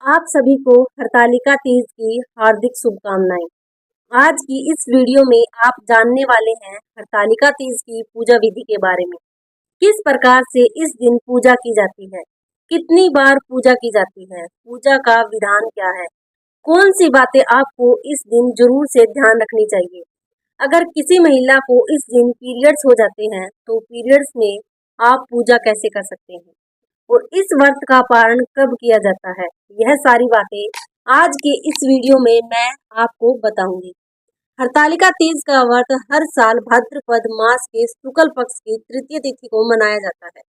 आप सभी को हरतालिका तीज की हार्दिक शुभकामनाएं। आज की इस वीडियो में आप जानने वाले हैं हरतालिका तीज की पूजा विधि के बारे में। किस प्रकार से इस दिन पूजा की जाती है, कितनी बार पूजा की जाती है, पूजा का विधान क्या है, कौन सी बातें आपको इस दिन जरूर से ध्यान रखनी चाहिए। अगर किसी महिला को इस दिन पीरियड्स हो जाते हैं तो पीरियड्स में आप पूजा कैसे कर सकते हैं और इस व्रत का पारण कब किया जाता है, यह सारी बातें आज के इस वीडियो में मैं आपको बताऊंगी। हरतालिका तीज का व्रत हर साल भाद्रपद मास के शुक्ल पक्ष की तृतीय तिथि को मनाया जाता है।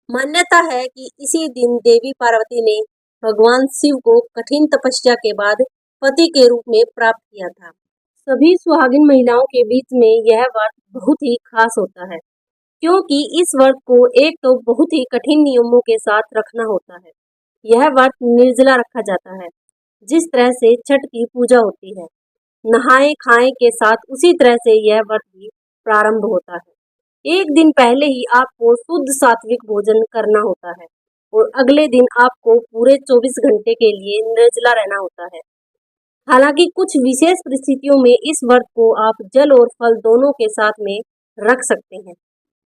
मान्यता है कि इसी दिन देवी पार्वती ने भगवान शिव को कठिन तपस्या के बाद पति के रूप में प्राप्त किया था। सभी सुहागिन महिलाओं के बीच में यह व्रत बहुत ही खास होता है, क्योंकि इस व्रत को एक तो बहुत ही कठिन नियमों के साथ रखना होता है। यह व्रत निर्जला रखा जाता है, जिस तरह से छठ की पूजा होती है। नहाए खाए के साथ उसी तरह से यह व्रत भी प्रारंभ होता है। एक दिन पहले ही आपको शुद्ध सात्विक भोजन करना होता है और अगले दिन आपको पूरे 24 घंटे के लिए निर्जला रहना होता है। हालांकि कुछ विशेष परिस्थितियों में इस व्रत को आप जल और फल दोनों के साथ में रख सकते हैं।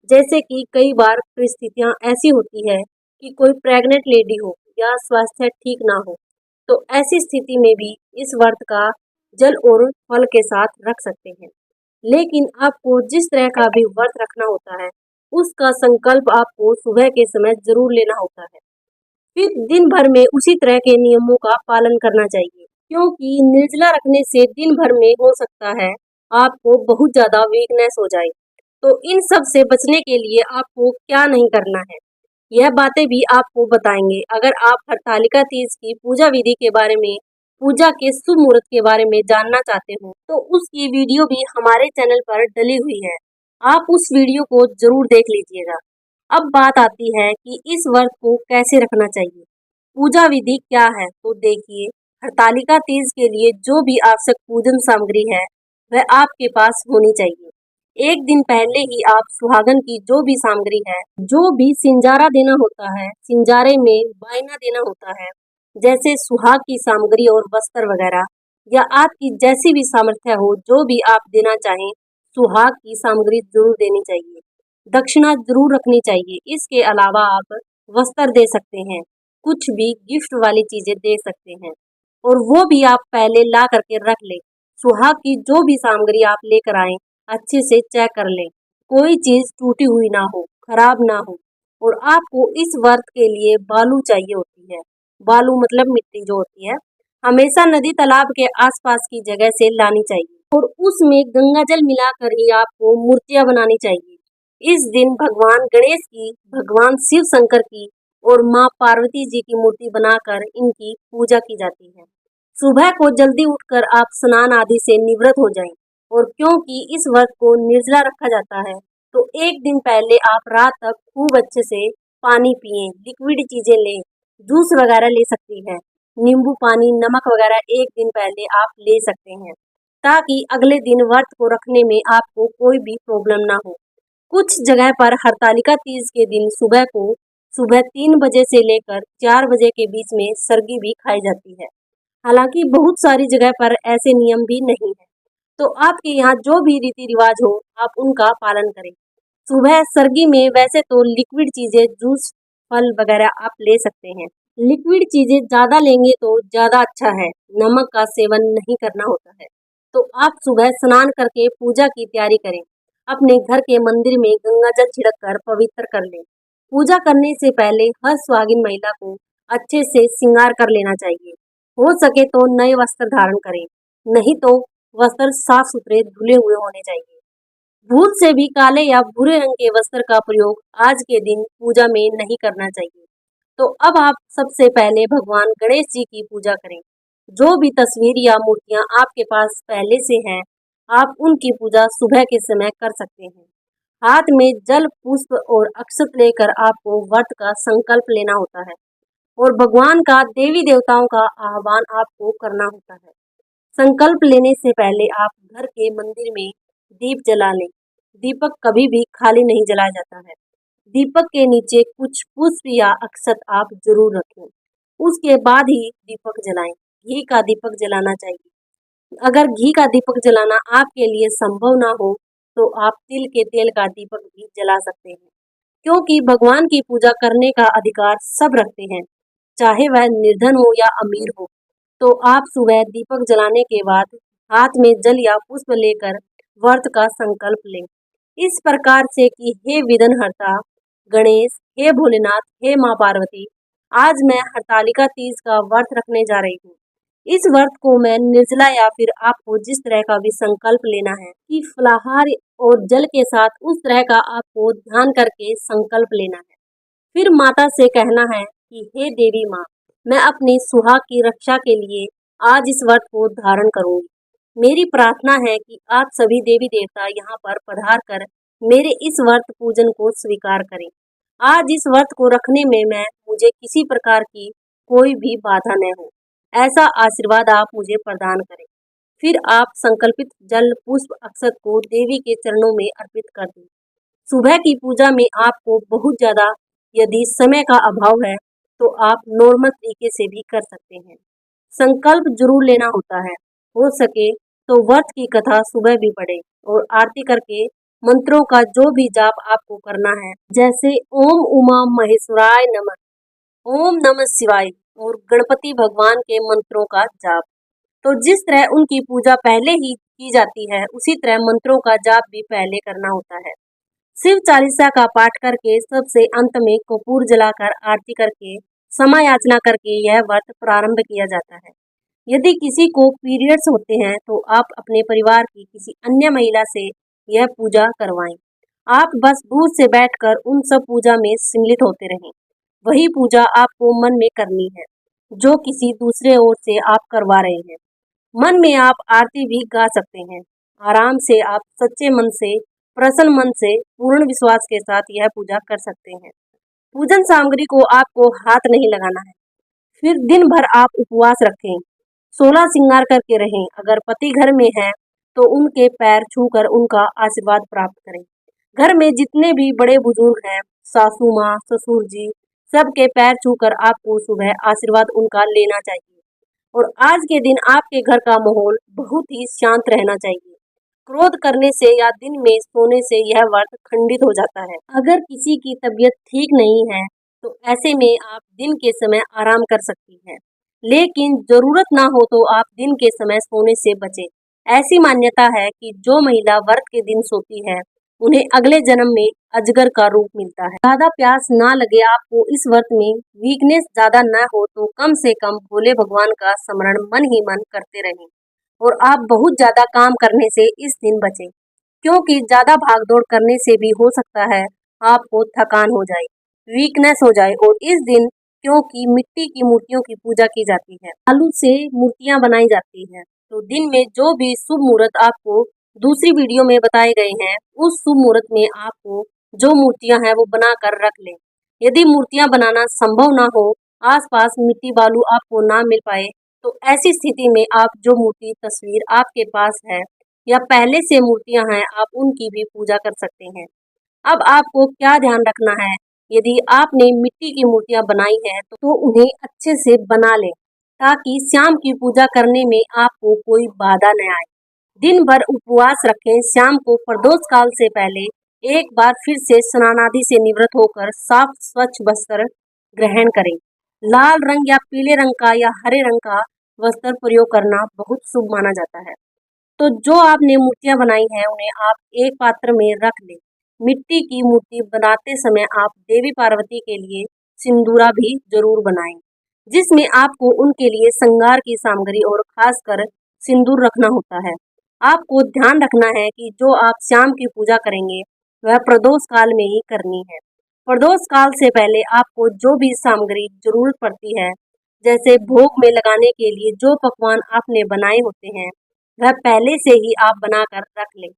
जैसे कि कई बार परिस्थितियां ऐसी होती है कि कोई प्रेग्नेंट लेडी हो या स्वास्थ्य ठीक ना हो, तो ऐसी स्थिति में भी इस व्रत का जल और फल के साथ रख सकते हैं। लेकिन आपको जिस तरह का भी व्रत रखना होता है, उसका संकल्प आपको सुबह के समय जरूर लेना होता है। फिर दिन भर में उसी तरह के नियमों का पालन करना चाहिए, क्योंकि निर्जला रखने से दिन भर में हो सकता है आपको बहुत ज्यादा वीकनेस हो जाए। तो इन सब से बचने के लिए आपको क्या नहीं करना है, यह बातें भी आपको बताएंगे। अगर आप हरतालिका तीज की पूजा विधि के बारे में, पूजा के शुभ मुहूर्त के बारे में जानना चाहते हो तो उसकी वीडियो भी हमारे चैनल पर डली हुई है, आप उस वीडियो को जरूर देख लीजिएगा। अब बात आती है कि इस व्रत को कैसे रखना चाहिए, पूजा विधि क्या है। तो देखिए, हरतालिका तीज के लिए जो भी आवश्यक पूजन सामग्री है वह आपके पास होनी चाहिए। एक दिन पहले ही आप सुहागन की जो भी सामग्री है, जो भी सिंजारा देना होता है, सिंजारे में बायना देना होता है, जैसे सुहाग की सामग्री और वस्त्र वगैरह, या आपकी जैसी भी सामर्थ्य हो जो भी आप देना चाहें, सुहाग की सामग्री जरूर देनी चाहिए। दक्षिणा जरूर रखनी चाहिए। इसके अलावा आप वस्त्र दे सकते हैं, कुछ भी गिफ्ट वाली चीजें दे सकते हैं, और वो भी आप पहले ला करके रख लें। सुहाग की जो भी सामग्री आप लेकर आए, अच्छे से चेक कर लें, कोई चीज टूटी हुई ना हो, खराब ना हो। और आपको इस व्रत के लिए बालू चाहिए होती है। बालू मतलब मिट्टी जो होती है, हमेशा नदी तालाब के आसपास की जगह से लानी चाहिए और उसमें गंगा जल मिलाकर ही आपको मूर्तियां बनानी चाहिए। इस दिन भगवान गणेश की, भगवान शिव शंकर की और माँ पार्वती जी की मूर्ति बनाकर इनकी पूजा की जाती है। सुबह को जल्दी उठकर आप स्नान आदि से निवृत्त हो जाएं, और क्योंकि इस व्रत को निर्जला रखा जाता है तो एक दिन पहले आप रात तक खूब अच्छे से पानी पिएं, लिक्विड चीजें लें, जूस वगैरह ले सकती हैं, नींबू पानी, नमक वगैरह एक दिन पहले आप ले सकते हैं, ताकि अगले दिन व्रत को रखने में आपको कोई भी प्रॉब्लम ना हो। कुछ जगह पर हरतालिका तीज के दिन सुबह 3 बजे से लेकर 4 बजे के बीच में सरगी भी खाई जाती है। हालांकि बहुत सारी जगह पर ऐसे नियम भी नहीं है, तो आपके यहाँ जो भी रीति रिवाज हो आप उनका पालन करें। सुबह सरगी में वैसे तो लिक्विड चीजें, जूस, फल वगैरह आप ले सकते हैं। लिक्विड चीजें ज्यादा लेंगे तो ज्यादा अच्छा है, नमक का सेवन नहीं करना होता है। तो आप सुबह स्नान करके पूजा की तैयारी करें। अपने घर के मंदिर में गंगा जल छिड़क कर पवित्र कर लें। पूजा करने से पहले हर सुहागिन महिला को अच्छे से श्रृंगार कर लेना चाहिए। हो सके तो नए वस्त्र धारण करें, नहीं तो वस्त्र साफ सुथरे धुले हुए होने चाहिए। भूल से भी काले या भूरे रंग के वस्त्र का प्रयोग आज के दिन पूजा में नहीं करना चाहिए। तो अब आप सबसे पहले भगवान गणेश जी की पूजा करें। जो भी तस्वीर या मूर्तियां आपके पास पहले से हैं, आप उनकी पूजा सुबह के समय कर सकते हैं। हाथ में जल, पुष्प और अक्षत लेकर आपको व्रत का संकल्प लेना होता है और भगवान का, देवी देवताओं का आह्वान आपको करना होता है। संकल्प लेने से पहले आप घर के मंदिर में दीप जला लें। दीपक कभी भी खाली नहीं जलाया जाता है। दीपक के नीचे कुछ पुष्प या अक्षत आप जरूर रखें। उसके बाद ही दीपक जलाएं। घी का दीपक जलाना चाहिए। अगर घी का दीपक जलाना आपके लिए संभव ना हो तो आप तिल के तेल का दीपक भी जला सकते हैं, क्योंकि भगवान की पूजा करने का अधिकार सब रखते हैं, चाहे वह निर्धन हो या अमीर हो। तो आप सुबह दीपक जलाने के बाद हाथ में जल या पुष्प लेकर व्रत का संकल्प लें, इस प्रकार से कि हे विघ्नहर्ता गणेश, हे भोलेनाथ, हे माँ पार्वती, आज मैं हरतालिका तीज का व्रत रखने जा रही हूँ। इस व्रत को मैं निर्जला या फिर आपको जिस तरह का भी संकल्प लेना है कि फलाहार और जल के साथ उस तरह का आपको ध्यान करके संकल्प लेना है। फिर माता से कहना है कि हे देवी माँ, मैं अपनी सुहाग की रक्षा के लिए आज इस व्रत को धारण करूंगी। मेरी प्रार्थना है कि आप सभी देवी देवता यहाँ पर पधार कर मेरे इस व्रत पूजन को स्वीकार करें। आज इस व्रत को रखने में मुझे किसी प्रकार की कोई भी बाधा न हो, ऐसा आशीर्वाद आप मुझे प्रदान करें। फिर आप संकल्पित जल पुष्प अक्षत को देवी के चरणों में अर्पित कर दें। सुबह की पूजा में आपको बहुत ज्यादा यदि समय का अभाव है तो आप नॉर्मल तरीके से भी कर सकते हैं। संकल्प जरूर लेना होता है। हो सके तो व्रत की कथा सुबह भी पढ़े और आरती करके मंत्रों का जो भी जाप आपको करना है, जैसे ओम उमा महेश्वराय नमः, ओम नमः शिवाय और गणपति भगवान के मंत्रों का जाप। तो जिस तरह उनकी पूजा पहले ही की जाती है, उसी तरह मंत्रों का जाप भी पहले करना होता है। शिव चालीसा का पाठ करके सबसे अंत में कपूर जलाकर आरती करके क्षमा याचना करके यह व्रत प्रारंभ किया जाता है। यदि किसी को पीरियड्स होते हैं तो आप अपने परिवार की किसी अन्य महिला से यह पूजा करवाएं। आप बस दूर से बैठकर उन सब पूजा में सम्मिलित होते रहें। वही पूजा आपको मन में करनी है जो किसी दूसरे ओर से आप करवा रहे हैं। मन में आप आरती भी गा सकते हैं। आराम से आप सच्चे मन से, प्रसन्न मन से, पूर्ण विश्वास के साथ यह पूजा कर सकते हैं। पूजन सामग्री को आपको हाथ नहीं लगाना है। फिर दिन भर आप उपवास रखें, 16 श्रृंगार करके रहें। अगर पति घर में है तो उनके पैर छूकर उनका आशीर्वाद प्राप्त करें। घर में जितने भी बड़े बुजुर्ग हैं, सासू माँ, ससुर जी, सबके पैर छूकर आपको सुबह आशीर्वाद उनका लेना चाहिए। और आज के दिन आपके घर का माहौल बहुत ही शांत रहना चाहिए। क्रोध करने से या दिन में सोने से यह व्रत खंडित हो जाता है। अगर किसी की तबीयत ठीक नहीं है तो ऐसे में आप दिन के समय आराम कर सकती हैं, लेकिन जरूरत ना हो तो आप दिन के समय सोने से बचें। ऐसी मान्यता है कि जो महिला व्रत के दिन सोती है उन्हें अगले जन्म में अजगर का रूप मिलता है। ज्यादा प्यास ना लगे आपको इस व्रत में, वीकनेस ज्यादा न हो तो कम से कम भोले भगवान का स्मरण मन ही मन करते रहें। और आप बहुत ज्यादा काम करने से इस दिन बचें, क्योंकि ज्यादा भागदौड़ करने से भी हो सकता है आपको थकान हो जाए, वीकनेस हो जाए। और इस दिन क्योंकि मिट्टी की मूर्तियों की पूजा की जाती है, आलू से मूर्तियां बनाई जाती हैं, तो दिन में जो भी शुभ मुहूर्त आपको दूसरी वीडियो में बताए गए हैं, उस शुभ मुहूर्त में आपको जो मूर्तियां हैं वो बनाकर रख लें। यदि मूर्तियां बनाना संभव ना हो, आसपास मिट्टी बालू आपको ना मिल पाए, तो ऐसी स्थिति में आप जो मूर्ति तस्वीर आपके पास है या पहले से मूर्तियां हैं, आप उनकी भी पूजा कर सकते हैं। अब आपको क्या ध्यान रखना है, यदि आपने मिट्टी की मूर्तियां बनाई है तो उन्हें अच्छे से बना लें, ताकि शाम की पूजा करने में आपको कोई बाधा न आए। दिन भर उपवास रखें। शाम को प्रदोष काल से पहले एक बार फिर से स्नान आदि से निवृत्त होकर साफ स्वच्छ वस्त्र ग्रहण करें। लाल रंग या पीले रंग का या हरे रंग का वस्त्र प्रयोग करना बहुत शुभ माना जाता है। तो जो आपने मूर्तियां बनाई हैं उन्हें आप एक पात्र में रख लें। मिट्टी की मूर्ति बनाते समय आप देवी पार्वती के लिए सिंदूरा भी जरूर बनाएं, जिसमें आपको उनके लिए श्रृंगार की सामग्री और खासकर सिंदूर रखना होता है। आपको ध्यान रखना है कि जो आप शाम की पूजा करेंगे वह प्रदोष काल में ही करनी है। प्रदोष काल से पहले आपको जो भी सामग्री जरूरत पड़ती है, जैसे भोग में लगाने के लिए जो पकवान आपने बनाए होते हैं, वह पहले से ही आप बनाकर रख लें।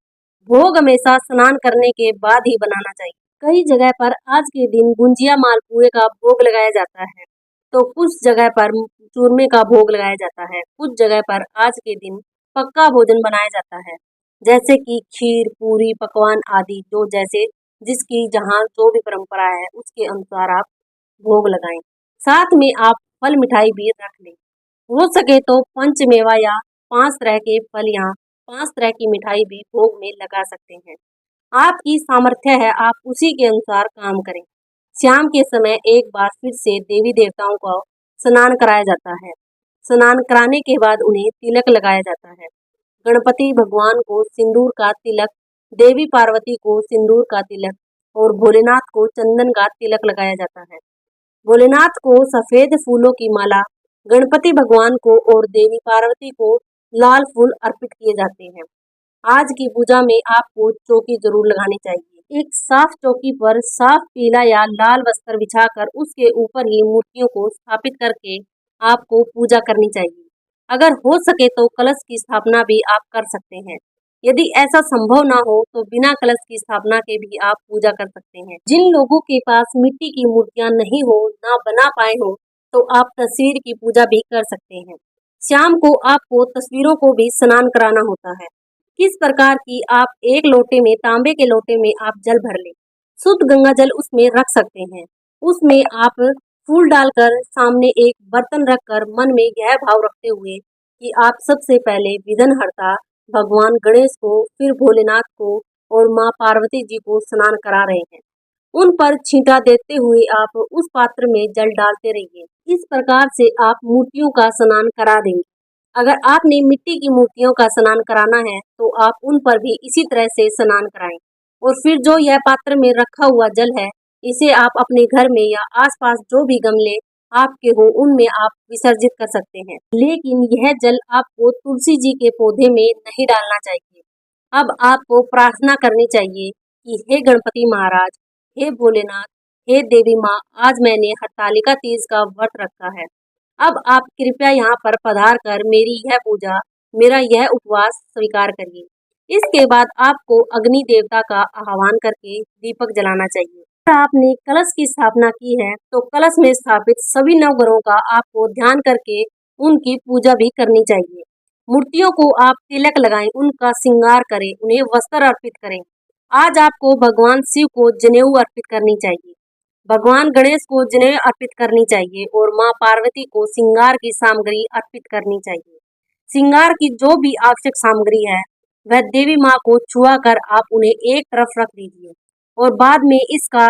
भोग हमेशा स्नान करने के बाद ही बनाना चाहिए। कई जगह पर आज के दिन गुंजिया मालपुए का भोग लगाया जाता है, तो कुछ जगह पर चूरमे का भोग लगाया जाता है। कुछ जगह पर आज के दिन पक्का भोजन बनाया जाता है, जैसे कि खीर, पूरी, पकवान आदि, जो जैसे जिसकी जहाँ जो भी परंपरा है उसके अनुसार आप भोग लगाएं। साथ में आप फल मिठाई भी रख लें। हो सके तो पंचमेवा या 5 तरह के फल या 5 तरह की मिठाई भी भोग में लगा सकते हैं। आपकी सामर्थ्य है, आप उसी के अनुसार काम करें। शाम के समय एक बार फिर से देवी देवताओं को स्नान कराया जाता है। स्नान कराने के बाद उन्हें तिलक लगाया जाता है। गणपति भगवान को सिंदूर का तिलक, देवी पार्वती को सिंदूर का तिलक और भोलेनाथ को चंदन का तिलक लगाया जाता है। भोलेनाथ को सफेद फूलों की माला, गणपति भगवान को और देवी पार्वती को लाल फूल अर्पित किए जाते हैं। आज की पूजा में आपको चौकी जरूर लगानी चाहिए। एक साफ चौकी पर साफ पीला या लाल वस्त्र बिछाकर उसके ऊपर ही मूर्तियों को स्थापित करके आपको पूजा करनी चाहिए। अगर हो सके तो कलश की स्थापना भी आप कर सकते हैं। यदि ऐसा संभव ना हो तो बिना कलश की स्थापना के भी आप पूजा कर सकते हैं। जिन लोगों के पास मिट्टी की मूर्तियां नहीं हो, ना बना पाए हो, तो आप तस्वीर की पूजा भी कर सकते हैं। शाम को आपको तस्वीरों को भी स्नान कराना होता है। किस प्रकार की, आप एक लोटे में, तांबे के लोटे में आप जल भर लें। शुद्ध गंगा जल उसमें रख सकते हैं। उसमें आप फूल डालकर सामने एक बर्तन रखकर मन में यह भाव रखते हुए कि आप सबसे पहले विघ्नहर्ता भगवान गणेश को, फिर भोलेनाथ को और माँ पार्वती जी को स्नान करा रहे हैं। उन पर छींटा देते हुए आप उस पात्र में जल डालते रहिए। इस प्रकार से आप मूर्तियों का स्नान करा देंगे। अगर आपने मिट्टी की मूर्तियों का स्नान कराना है तो आप उन पर भी इसी तरह से स्नान कराएं। और फिर जो यह पात्र में रखा हुआ जल है, इसे आप अपने घर में या आसपास जो भी गमले आपके हो उनमें आप विसर्जित कर सकते हैं। लेकिन यह जल आपको तुलसी जी के पौधे में नहीं डालना चाहिए। अब आपको प्रार्थना करनी चाहिए कि हे गणपति महाराज, हे भोलेनाथ, हे देवी माँ, आज मैंने हरतालिका तीज का व्रत रखा है। अब आप कृपया यहाँ पर पधार कर मेरी यह पूजा, मेरा यह उपवास स्वीकार करिए। इसके बाद आपको अग्नि देवता का आह्वान करके दीपक जलाना चाहिए। अगर आपने कलश की स्थापना की है तो कलश में स्थापित सभी नवग्रहों का आपको ध्यान करके उनकी पूजा भी करनी चाहिए। मूर्तियों को आप तिलक लगाएं, उनका श्रृंगार करें, उन्हें वस्त्र अर्पित करें। आज आपको भगवान शिव को जनेऊ अर्पित करनी चाहिए, भगवान गणेश को जनेऊ अर्पित करनी चाहिए और माँ पार्वती को श्रृंगार की सामग्री अर्पित करनी चाहिए। श्रृंगार की जो भी आवश्यक सामग्री है वह देवी माँ को छुआ कर आप उन्हें एक तरफ रख दीजिए और बाद में इसका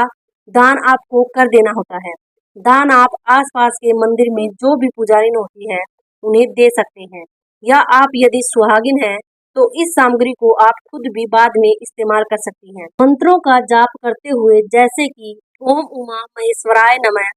दान आपको कर देना होता है। दान आप आसपास के मंदिर में जो भी पुजारिन होती है उन्हें दे सकते हैं, या आप यदि सुहागिन है तो इस सामग्री को आप खुद भी बाद में इस्तेमाल कर सकती हैं। मंत्रों का जाप करते हुए, जैसे कि ओम उमा महेश्वराय नमः,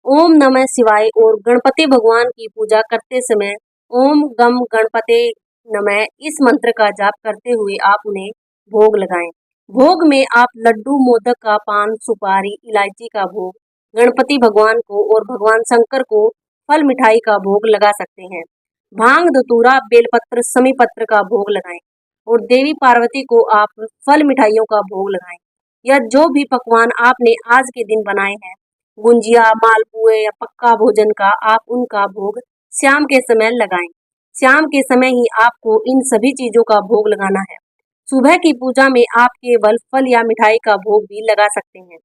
ओम नमः शिवाय और गणपति भगवान की पूजा करते समय ओम गम गणपते नमः इस मंत्र का जाप करते हुए आप उन्हें भोग लगाएं। भोग में आप लड्डू, मोदक का पान, सुपारी, इलायची का भोग गणपति भगवान को और भगवान शंकर को फल मिठाई का भोग लगा सकते हैं। भांग, धतूरा, बेलपत्र, समी पत्र का भोग लगाएं और देवी पार्वती को आप फल मिठाइयों का भोग लगाएं। या जो भी पकवान आपने आज के दिन बनाए हैं, गुंजिया, मालपुए या पक्का भोजन का, आप उनका भोग शाम के समय लगाएं। शाम के समय ही आपको इन सभी चीजों का भोग लगाना है। सुबह की पूजा में आप केवल फल या मिठाई का भोग भी लगा सकते हैं।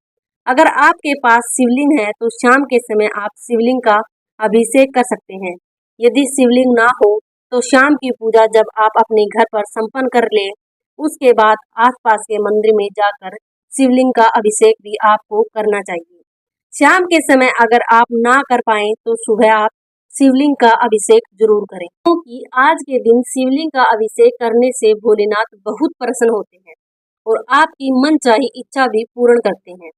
अगर आपके पास शिवलिंग है तो शाम के समय आप शिवलिंग का अभिषेक कर सकते हैं। यदि शिवलिंग ना हो तो शाम की पूजा जब आप अपने घर पर संपन्न कर ले, उसके बाद आसपास के मंदिर में जाकर शिवलिंग का अभिषेक भी आपको करना चाहिए। शाम के समय अगर आप ना कर पाए तो सुबह आप शिवलिंग का अभिषेक जरूर करें, क्योंकि आज के दिन शिवलिंग का अभिषेक करने से भोलेनाथ बहुत प्रसन्न होते हैं और आपकी मनचाही इच्छा भी पूर्ण करते हैं,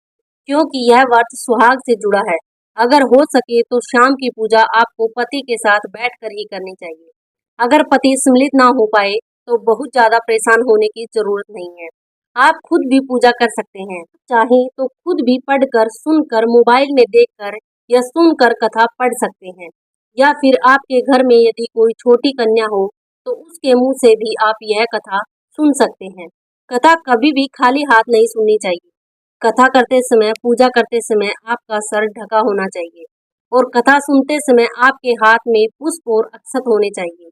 क्योंकि यह व्रत सुहाग से जुड़ा है। अगर हो सके तो शाम की पूजा आपको पति के साथ बैठकर ही करनी चाहिए। अगर पति सम्मिलित ना हो पाए तो बहुत ज्यादा परेशान होने की जरूरत नहीं है, आप खुद भी पूजा कर सकते हैं। चाहे तो खुद भी पढ़कर, सुनकर, मोबाइल में देखकर या सुनकर कथा पढ़ सकते हैं, या फिर आपके घर में यदि कोई छोटी कन्या हो तो उसके मुंह से भी आप यह कथा सुन सकते हैं। कथा कभी भी खाली हाथ नहीं सुननी चाहिए। कथा करते समय, पूजा करते समय आपका सर ढका होना चाहिए और कथा सुनते समय आपके हाथ में पुष्प और अक्षत होने चाहिए।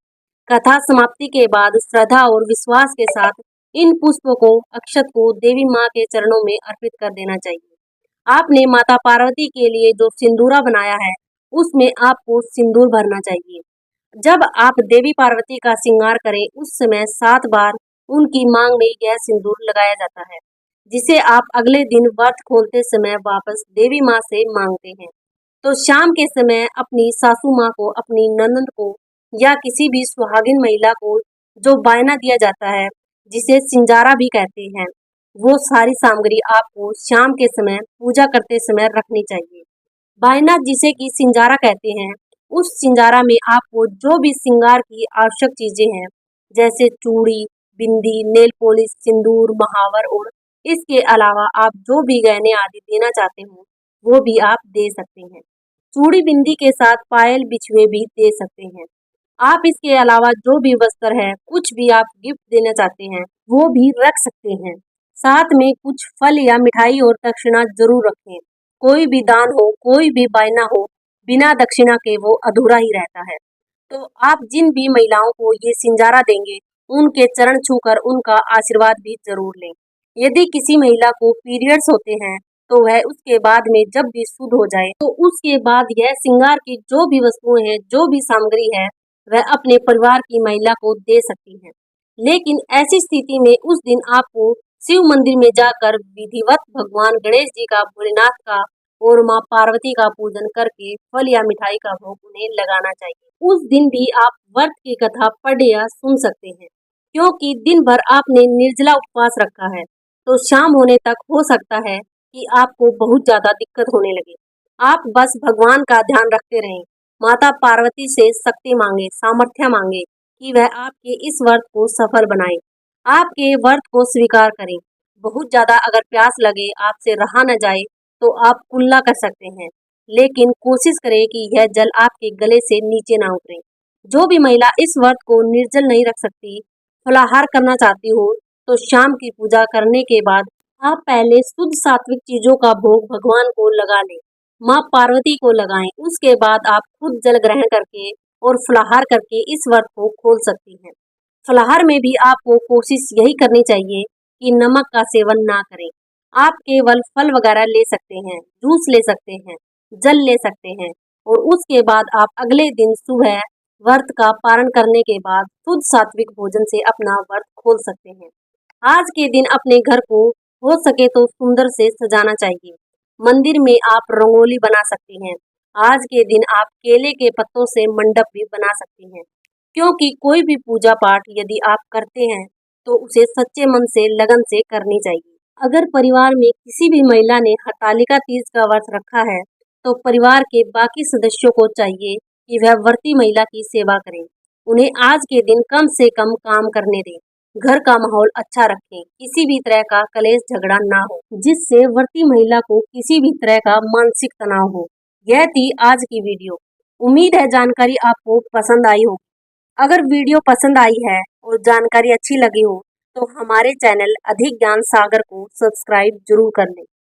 कथा समाप्ति के बाद श्रद्धा और विश्वास के साथ इन पुष्पों को, अक्षत को देवी माँ के चरणों में अर्पित कर देना चाहिए। आपने माता पार्वती के लिए जो सिंदूरा बनाया है उसमें आपको सिंदूर भरना चाहिए। जब आप देवी पार्वती का श्रृंगार करें उस समय 7 बार उनकी मांग में यह सिंदूर लगाया जाता है, जिसे आप अगले दिन व्रत खोलते समय वापस देवी माँ से मांगते हैं। तो शाम के समय अपनी सासू माँ को, अपनी ननद को या किसी भी सुहागिन महिला को जो बायना दिया जाता है, जिसे सिंजारा भी कहते हैं, वो सारी सामग्री आपको शाम के समय पूजा करते समय रखनी चाहिए। बायना जिसे कि सिंजारा कहते हैं, उस सिंजारा में आपको जो भी श्रृंगार की आवश्यक चीजें हैं, जैसे चूड़ी, बिंदी, नेल पॉलिश, सिंदूर, महावर और इसके अलावा आप जो भी गहने आदि देना चाहते हो, वो भी आप दे सकते हैं। चूड़ी बिंदी के साथ पायल बिछुए भी दे सकते हैं। आप इसके अलावा जो भी वस्त्र है, कुछ भी आप गिफ्ट देना चाहते हैं, वो भी रख सकते हैं। साथ में कुछ फल या मिठाई और दक्षिणा जरूर रखें। कोई भी दान हो, कोई भी बायना हो, बिना दक्षिणा के वो अधूरा ही रहता है। तो आप जिन भी महिलाओं को ये सिंजारा देंगे, उनके चरण छूकर उनका आशीर्वाद भी जरूर लें। यदि किसी महिला को पीरियड्स होते हैं, तो वह उसके बाद में जब भी शुद्ध हो जाए, तो उसके बाद यह श्रृंगार की जो भी वस्तुएं हैं, जो भी सामग्री है, वह अपने परिवार की महिला को दे सकती है। लेकिन ऐसी स्थिति में उस दिन आपको शिव मंदिर में जाकर विधिवत भगवान गणेश जी का, भोलेनाथ का और माँ पार्वती का पूजन करके फल या मिठाई का भोग उन्हें लगाना चाहिए। उस दिन भी आप व्रत की कथा पढ़ या सुन सकते हैं, क्योंकि दिन भर आपने निर्जला उपवास रखा है, तो शाम होने तक हो सकता है कि आपको बहुत ज्यादा दिक्कत होने लगे। आप बस भगवान का ध्यान रखते रहें, माता पार्वती से शक्ति मांगे, सामर्थ्य मांगे कि वह आपके इस व्रत को सफल बनाए, आपके व्रत को स्वीकार करें। बहुत ज्यादा अगर प्यास लगे, आपसे रहा न जाए, तो आप कुल्ला कर सकते हैं, लेकिन कोशिश करें कि यह जल आपके गले से नीचे ना उतरे। जो भी महिला इस व्रत को निर्जल नहीं रख सकती, फलाहार करना चाहती हो, तो शाम की पूजा करने के बाद आप पहले शुद्ध सात्विक चीजों का भोग भगवान को लगा लें, माँ पार्वती को लगाएं। उसके बाद आप खुद जल ग्रहण करके और फलाहार करके इस व्रत को खोल सकती हैं। फलाहार में भी आपको कोशिश यही करनी चाहिए कि नमक का सेवन ना करें। आप केवल फल वगैरह ले सकते हैं, जूस ले सकते हैं, जल ले सकते हैं और उसके बाद आप अगले दिन सुबह व्रत का पारण करने के बाद शुद्ध सात्विक भोजन से अपना व्रत खोल सकते हैं। आज के दिन अपने घर को हो सके तो सुंदर से सजाना चाहिए। मंदिर में आप रंगोली बना सकती हैं। आज के दिन आप केले के पत्तों से मंडप भी बना सकती हैं, क्योंकि कोई भी पूजा पाठ यदि आप करते हैं तो उसे सच्चे मन से, लगन से करनी चाहिए। अगर परिवार में किसी भी महिला ने हरतालिका तीज का व्रत रखा है, तो परिवार के बाकी सदस्यों को चाहिए कि वह व्रती महिला की सेवा करें। उन्हें आज के दिन कम से कम काम करने दें, घर का माहौल अच्छा रखें, किसी भी तरह का कलेश झगड़ा ना हो, जिससे व्रती महिला को किसी भी तरह का मानसिक तनाव हो। यह थी आज की वीडियो। उम्मीद है जानकारी आपको पसंद आई हो। अगर वीडियो पसंद आई है और जानकारी अच्छी लगी हो, तो हमारे चैनल अधिक ज्ञान सागर को सब्सक्राइब जरूर कर लें।